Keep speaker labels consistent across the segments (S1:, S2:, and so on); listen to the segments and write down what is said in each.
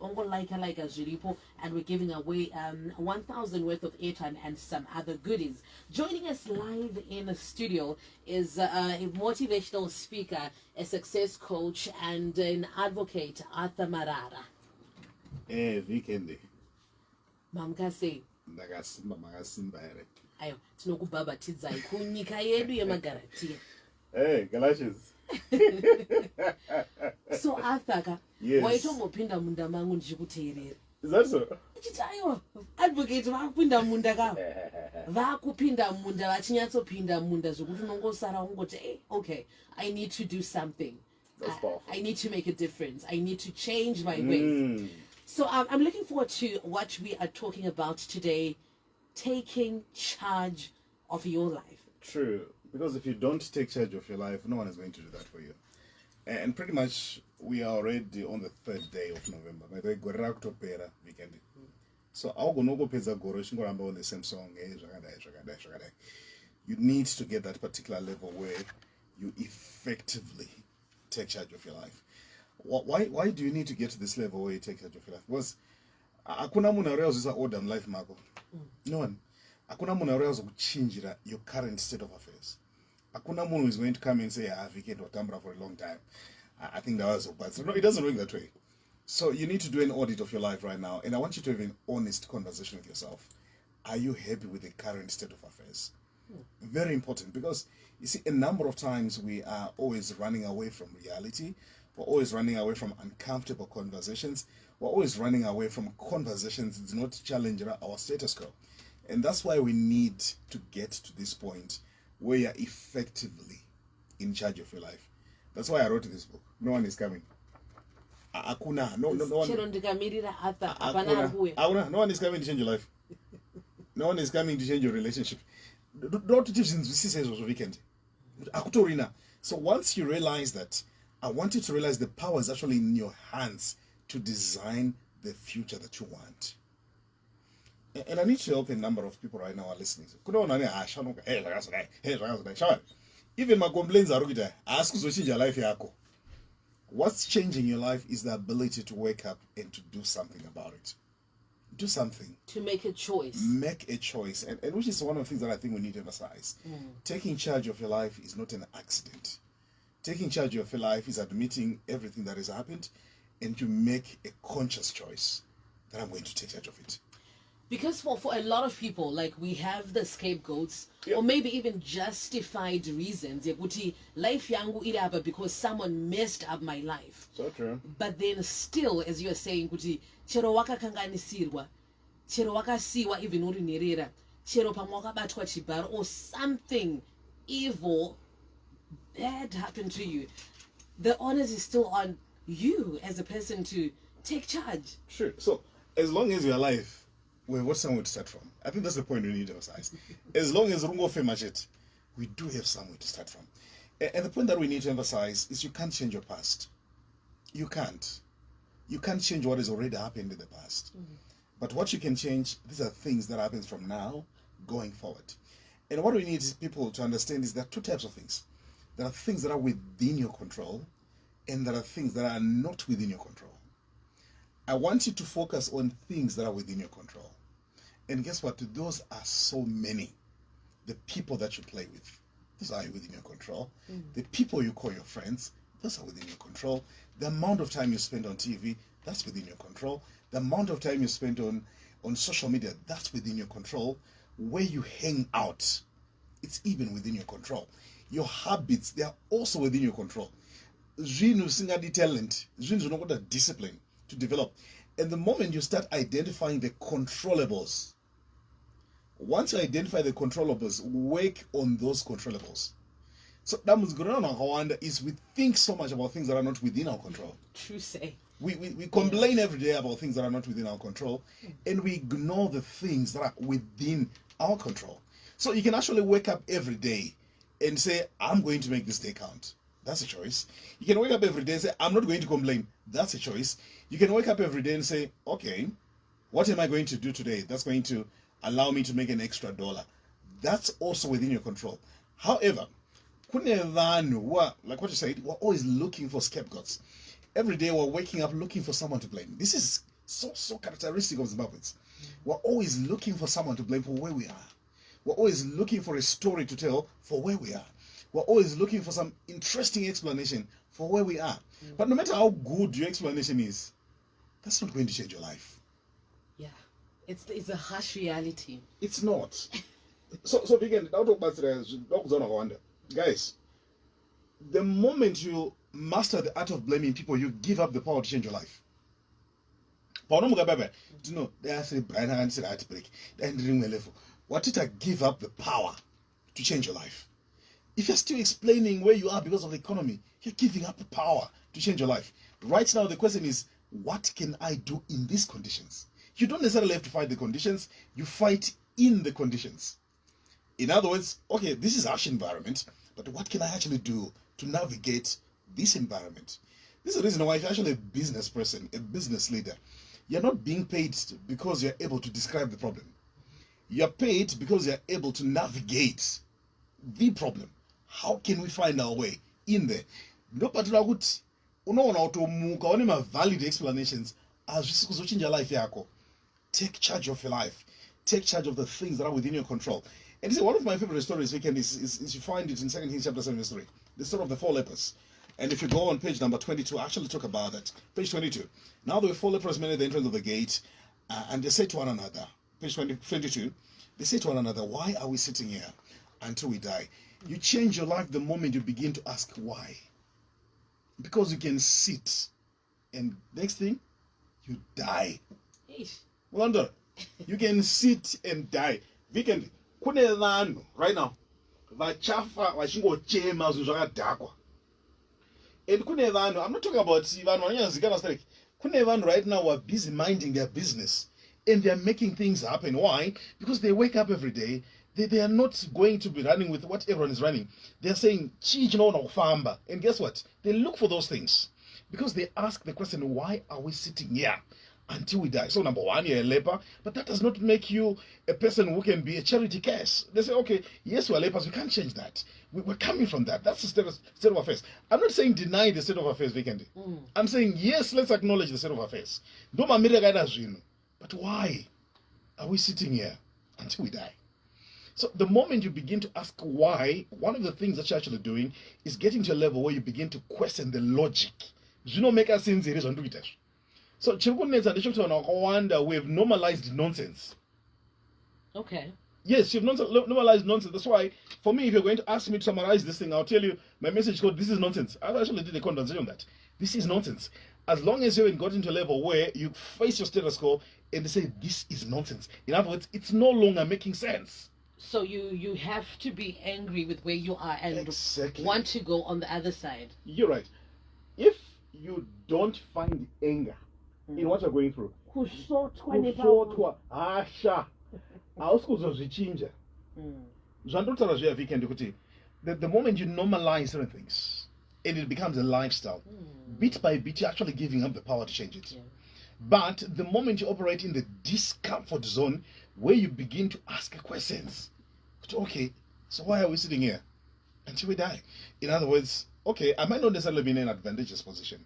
S1: like as Jiripo, and we're giving away 1,000 worth of airtime and some other goodies. Joining us live in the studio is a motivational speaker, a success coach, and an advocate, Arthur Marara.
S2: Weekend.
S1: Mamkase.
S2: Ndakasimba ere.
S1: Ayo, tinokubhabhatidzai kunyika yedu yemagaratia.
S2: Hey, Galatians.
S1: So Arthur,
S2: yes.
S1: Waitombopinda munda mangu ndichikuteerera.
S2: Is that so?
S1: Achiti aiwa, advocate vakupinda munda ka. Vakupinda munda, vachinyatsopinda munda zvokuti unongosara ungoti, hey, okay, I need to do something.
S2: That's powerful.
S1: I need to make a difference. I need to change my ways. So I'm looking forward to what we are talking about today, taking charge of your life.
S2: True. Because if you don't take charge of your life, no one is going to do that for you. And pretty much, we are already on the 3rd day of November. Weekend. So I'll go no go peza goro on the same song. You need to get that particular level where you effectively take charge of your life. Why do you need to get to this level where you take charge of your life? Because akuna munhu ariyakuzoisa order in life mako. No one. Akuna munhu ariyakuzokuchinjira your current state of affairs. Akuna munhu is going to come and say, weekend watambura for a long time. I think that was so bad. So no, it doesn't work that way. So you need to do an audit of your life right now, and I want you to have an honest conversation with yourself. Are you happy with the current state of affairs? Very important, because you see, a number of times we are always running away from reality. We're always running away from uncomfortable conversations. We're always running away from conversations that do not challenge our status quo. And that's why we need to get to this point where you're effectively in charge of your life. That's why I wrote this book. No one is coming. Akuna. No one. No one is coming to change your life. No one is coming to change your relationship. Don't teach this weekend. So once you realize that, I want you to realize the power is actually in your hands to design the future that you want. And I need to help a number of people right now who are listening. Even my complaints are ask your life. What's changing your life is the ability to wake up and to do something about it. Do something.
S1: To make a choice.
S2: Make a choice. And which is one of the things that I think we need to emphasize. Taking charge of your life is not an accident. Taking charge of your life is admitting everything that has happened and you make a conscious choice that I'm going to take charge of it.
S1: Because for a lot of people, like, we have the scapegoats, or maybe even justified reasons. Life yangu iraba because someone messed up my life.
S2: So true.
S1: But then still, as you are saying, chero wakakanganisirwa, chero wakasiwa even uri nerera, chero pamwe wakabatwa chibharo, or something evil, bad happened to you. The onus is still on you as a person to take charge.
S2: Sure. So, as long as you're alive, we've got somewhere to start from. I think that's the point we need to emphasize. As long as we do have somewhere to start from. And the point that we need to emphasize is you can't change your past. You can't. You can't change what has already happened in the past. But what you can change, these are things that happen from now going forward. And what we need people to understand is there are two types of things. There are things that are within your control, and there are things that are not within your control. I want you to focus on things that are within your control. And guess what? Those are so many. The people that you play with, those are within your control. The people you call your friends, those are within your control. The amount of time you spend on TV, that's within your control. The amount of time you spend on social media, that's within your control. Where you hang out, it's even within your control. Your habits, they are also within your control. Zvinhu talent, zvinhu discipline to develop. And the moment you start identifying the controllables, once you identify the controllables, work on those controllables. So that is we think so much about things that are not within our control.
S1: True say.
S2: We complain every day about things that are not within our control, and we ignore the things that are within our control. So you can actually wake up every day and say, I'm going to make this day count. That's a choice. You can wake up every day and say, I'm not going to complain. That's a choice. You can wake up every day and say, okay, what am I going to do today that's going to allow me to make an extra $1? That's also within your control. However, like what you said, we're always looking for scapegoats. Every day we're waking up looking for someone to blame. This is so characteristic of Zimbabweans. We're always looking for someone to blame for where we are. We're always looking for a story to tell for where we are. We're always looking for some interesting explanation for where we are. But no matter how good your explanation is, that's not going to change your life.
S1: Yeah, it's a harsh reality.
S2: It's not. So begin. I'll talk about it. Guys, the moment you master the art of blaming people, you give up the power to change your life. You know, there's a Brian Hansen heartbreak. What did I give up the power to change your life? If you're still explaining where you are because of the economy, you're giving up the power to change your life. Right now, the question is, what can I do in these conditions? You don't necessarily have to fight the conditions, you fight in the conditions. In other words, okay, this is harsh environment, but what can I actually do to navigate this environment? This is the reason why if you're actually a business person, a business leader, you're not being paid because you're able to describe the problem. You're paid because you're able to navigate the problem. How can we find our way in there? No particular good. Valid explanations as you change your life. Take charge of your life. Take charge of the things that are within your control. And one of my favorite stories weekend is you find it in 2 Kings chapter 7 verse 3. The story of the 4 lepers. And if you go on page number 22, I actually talk about that. Page 22. Now there were 4 lepers men at the entrance of the gate, and they said to one another, page 22, they say to one another, why are we sitting here until we die? You change your life the moment you begin to ask why. Because you can sit, and next thing, you die. Wonder, you can sit and die. Weekend, right now, vachafa vachingochema zvinhu zvakadhakwa. And I'm not talking about kune vanhu right now who are busy minding their business and they are making things happen. Why? Because they wake up every day. They are not going to be running with what everyone is running. They are saying, and guess what? They look for those things because they ask the question, why are we sitting here until we die? So number one, you're a leper, but that does not make you a person who can be a charity case. They say, okay, yes, we're lepers, we can't change that. We're coming from that. That's the state of affairs. I'm not saying deny the state of affairs, Vikendi. I'm saying, yes, let's acknowledge the state of affairs. But why are we sitting here until we die? So the moment you begin to ask why, one of the things that you're actually doing is getting to a level where you begin to question the logic. Make us sense. So we have normalized nonsense.
S1: Okay.
S2: Yes, you've normalized nonsense. That's why, for me, if you're going to ask me to summarize this thing, I'll tell you my message called "This is nonsense." I actually did a conversation on that. This is nonsense. As long as you haven't gotten to a level where you face your status quo and they say this is nonsense. In other words, it's no longer making sense.
S1: So you have to be angry with where you are and
S2: exactly.
S1: want to go on the other side.
S2: You're right. If you don't find anger in what you're going through, the moment you normalize certain things and it becomes a lifestyle, bit by bit you're actually giving up the power to change it. But the moment you operate in the discomfort zone where you begin to ask questions, okay, so why are we sitting here until we die? In other words, okay, I might not necessarily be in an advantageous position,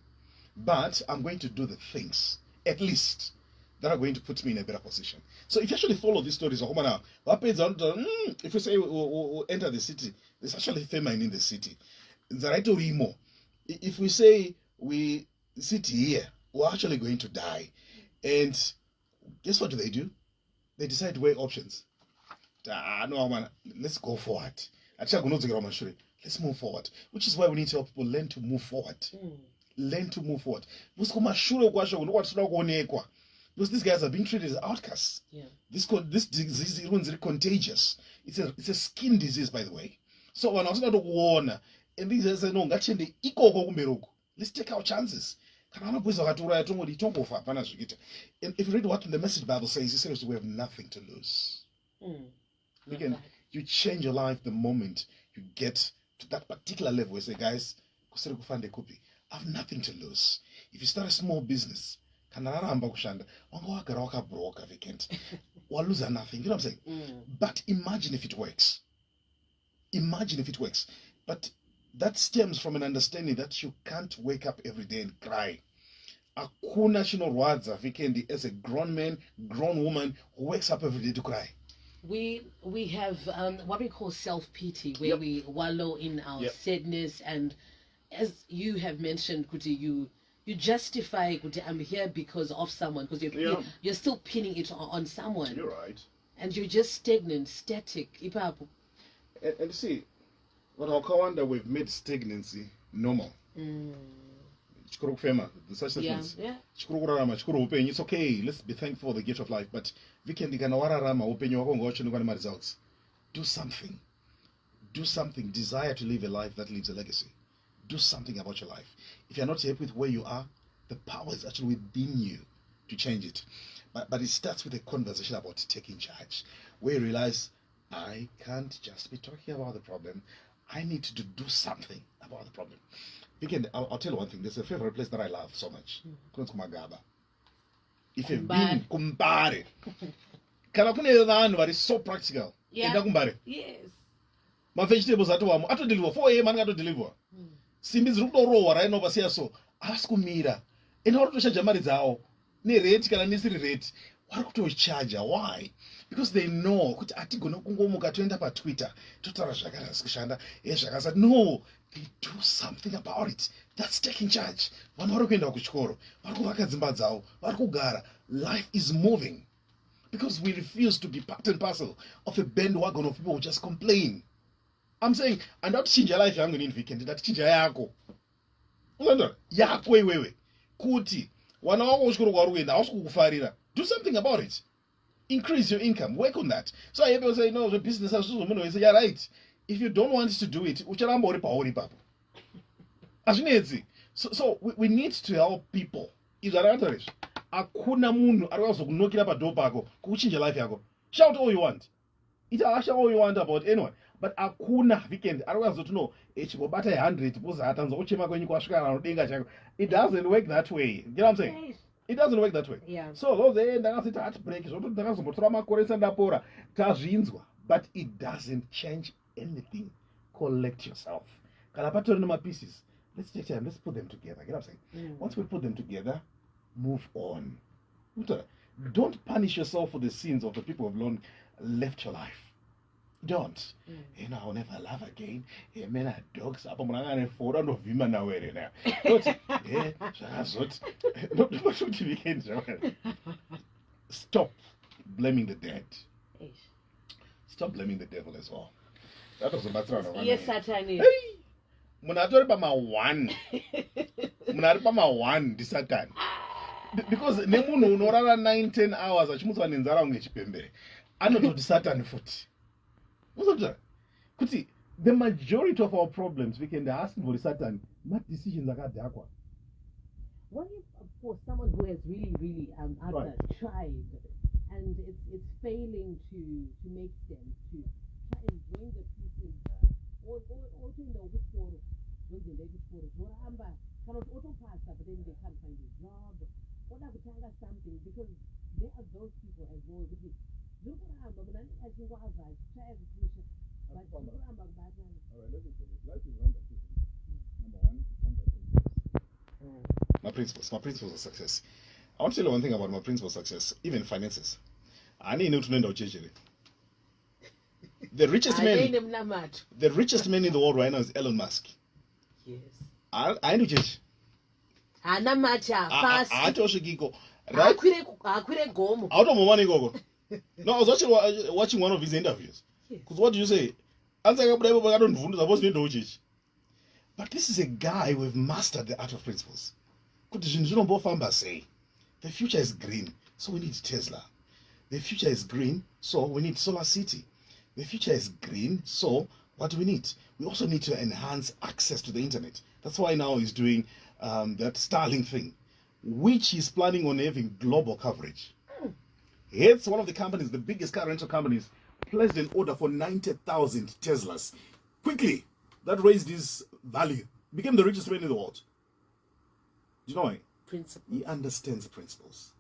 S2: but I'm going to do the things, at least, that are going to put me in a better position. So if you actually follow these stories, if you say we'll enter the city, there's actually famine in the city. If we say we sit here, we're actually going to die. And guess what do? They decide to weigh options. No, man, let's go forward. Let's move forward. Which is why we need to help people learn to move forward. Learn to move forward. Because these guys are being treated as outcasts. This disease is contagious. It's a skin disease, by the way. So when I was not warn, and these guys say, no, let's take our chances. And if you read what the Message Bible says, it says we have nothing to lose. You change your life the moment you get to that particular level. You say, guys, I have nothing to lose. If you start a small business, lose nothing. You know what I'm saying? But imagine if it works. Imagine if it works. But that stems from an understanding that you can't wake up every day and cry. Akuna chinorwadza vikendi as a grown man, grown woman who wakes up every day to cry.
S1: We have what we call self-pity, where
S2: Yep.
S1: we wallow in our
S2: Yep.
S1: sadness, and as you have mentioned, Kuti, you justify, Kuti, I'm here because of someone, because you're still pinning it on someone.
S2: You're right.
S1: And you're just stagnant, static. Ipapo.
S2: And see, what Hokawanda, we've made stagnancy normal. Chikuru kufema, the such difference.
S1: Yeah.
S2: Chikuru kurarama, chikuru upenyu. It's okay, let's be thankful for the gift of life, but vikendi kana wararama upenyu wako ngocho nikwana ma results. Do something. Do something. Desire to live a life that leaves a legacy. Do something about your life. If you're not happy with where you are, the power is actually within you to change it. But it starts with a conversation about taking charge, where you realize, I can't just be talking about the problem. I need to do something about the problem. I'll tell you one thing. There's a favorite place that I love so much. Kumagaba. If you've been Kumbare. Kana kune vanhu vari so practical.
S1: Yeah.
S2: Enda Kumbare.
S1: Yes.
S2: Ma vegetables atowamo atodeliver 4 am angatodeliver. Simbi dziri kudorohwa right now pasiya so havasi kumira. Ena vari kutoshaja mari dzavo nerate kana nesiri rate. Vari kutochaja. Why? Because they know kuti hatigona kungomuka toenda paTwitter totaura zvakarasi kushanda zvakasati. No, they do something about it. That's taking charge. Vanhu vari kuenda kuchikoro, vari kuvaka dzimba dzavo, vari kugara. Life is moving. Because we refuse to be part and parcel of a bandwagon of people who just complain. I'm saying, and that change your life yangu in weekend, that change yako. Unaona? Yako wewe. Kuti wana wako ushukuru kwa ruenda, haukukufarira. Do something about it. Increase your income. Work on that. So I people say, no, the business has to do. Say, yeah, right. If you don't want to do it, ucharamba uri pauri papo. Azvinetsi. So we need to help people. Is that right? Akuna munhu arikwazo kunokira padoor pako kuchinja life yako. Shout all you want. Shout all you want about anyone. But akuna weekend arikwazo to know chibobata 100 poza atanza kuchema kwenyu kwasvika anodenga chako. It doesn't work that way. You know what I'm saying?
S1: Yes.
S2: It doesn't work that way.
S1: Yeah.
S2: So those ndakasita heartbreak zvoto ndakazombotora makore sandapora tazvinzwa, but it doesn't change anything. Collect yourself. Kana patori nemapieces, let's take time, let's put them together. You know what I'm saying? Once we put them together, move on. Don't punish yourself for the sins of the people who have left your life. Don't. You know, I'll never love again. Hey, men are dogs. Apa mnangane for no vima na were now. Stop blaming the dead. Stop blaming the devil as well. That was a matter of
S1: Yes, Satan.
S2: Hey, munatori pa ma one. Munari pa ma one di Satan. Because nemunhu unorara 9-10 hours achimutswa nenzara unge chipembere. Anototi Satan futi. Kuti the majority of our problems we can ask for Satan, not decisions akadhakwa.
S1: What if for someone who has really tried and it's failing to make sense, to try and join the pieces, or also in the kuchikoro, when they leave kuchikoro, zoramba, kind of autopasta, but then they can't find a job, or nakutanga something, because there are those people as well. Zokuramba, but I think what I've try to finish it, but zokuramba kubata.
S2: All right, let me tell you. Life is run by two things. Number one, run by principles. My principles of success. I want to tell you one thing about my principles of success, even finances. I need to know the richest man in the world right now is Elon Musk.
S1: Yes.
S2: I know change.
S1: Anamata fast.
S2: Atoshikiko. Right?
S1: Akwire gomo.
S2: Out of money go. No, I was actually watching one of his interviews. Because what do you say? But this is a guy who have mastered the art of principles. Say, the future is green, so we need Tesla. The future is green, so we need Solar City. The future is green, so what do we need? We also need to enhance access to the internet. That's why now he's doing that Starlink thing, which he's planning on having global coverage. It's one of the companies, the biggest car rental companies, placed an order for 90,000 Teslas. Quickly, that raised his value. Became the richest man in the world. Do you know why?
S1: Principles.
S2: He understands principles.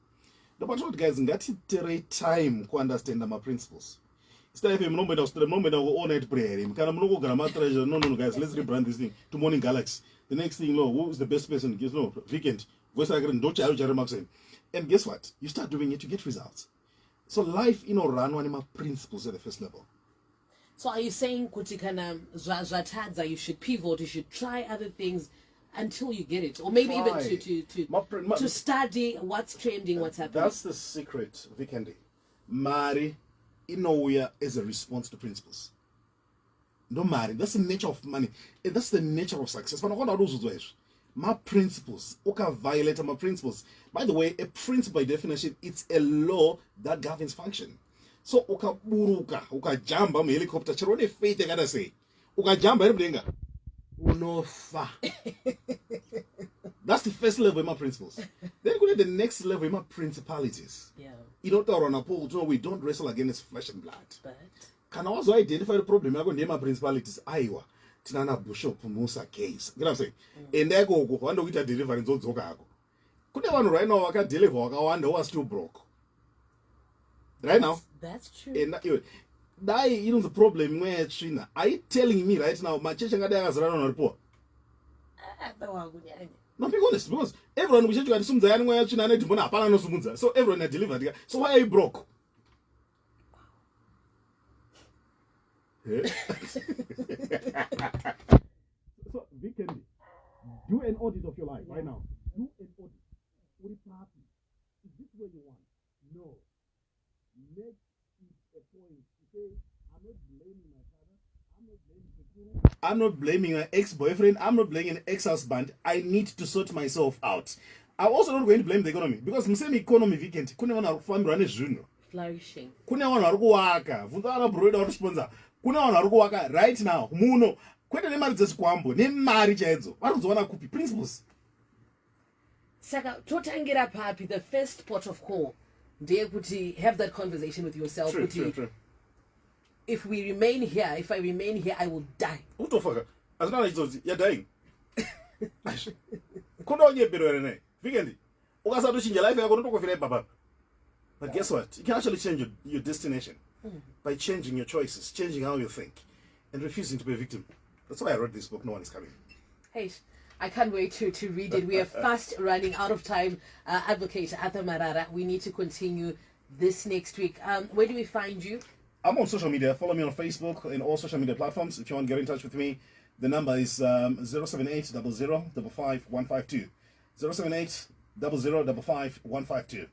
S2: No matter what, guys, ngati tere time to understand my principles. Stay FM moment all night prayer. Can I'm treasure. No, guys, let's rebrand this thing to Morning Galaxy. The next thing, who's the best person? Guess no, weekend. Voice agreement, don't you and guess what? You start doing it, you get results. So life, run one of my principles at the first level.
S1: So are you saying kuti kana zvatadza, you should pivot, you should try other things until you get it, or maybe
S2: Try.
S1: even to study what's trending, what's happening?
S2: That's the secret, Vikendi. Mari inouya as a response to principles. No marry. That's the nature of money. That's the nature of success. My principles. Okay, violate my principles. By the way, a principle by definition, it's a law that governs function. So uka jamba my helicopter. Chirone faith I gotta say. Uka jamba everything. Unofa. That's the first level of my principles. Then go to the next level of my principalities.
S1: Yeah.
S2: You don't run a pool. We don't wrestle against flesh and blood.
S1: But
S2: Can also identify the problem. I go name my principalities. Iowa, Tinana Bishop Musa case. You know what I'm saying? And there go one with a deliverance on Zogago. Could one right now I can deliver one who was still broke. Right now?
S1: That's true.
S2: And the problem where China. Are you telling me right now my church has run on a report? No, be honest, because everyone we should go to some where China need to so everyone are delivered. So why are you broke? So, Vikendi, do an audit of your life right now. Do an audit. What is happening? Is this where you want? No. Make it a point to say, I'm not blaming my father. I'm not blaming Sekuru. I'm not blaming my ex-boyfriend. I'm not blaming an ex-husband. I need to sort myself out. I'm also not going to blame the economy because the same economy Vikendi. Kuna wana farm run is
S1: flourishing.
S2: Kuna wana rukuwaka. Vunda wana broider sponsor. Kuna wana rukuwaka right now. Muno. Kwete nemari dzesikwambo nemari chaidzo vari kuzowana kupi principles.
S1: Saka totangira papi, the first port of call ndeyekuti have that conversation with yourself.
S2: True.
S1: If I remain here I will die.
S2: Utofaka azina izozi you're dying. Kondo onyebero ene Vikendi ukasatu chinja life yako ndotokofira baba. But guess what? You can actually change your destination by changing your choices, changing how you think, and refusing to be a victim. That's why I wrote this book. No one is coming.
S1: Hey, I can't wait to read it. We are fast running out of time. Advocate Arthur Marara, we need to continue this next week. Where do we find you?
S2: I'm on social media. Follow me on Facebook and all social media platforms. If you want to get in touch with me, the number is 078 00 55 152. 078 00 55 152.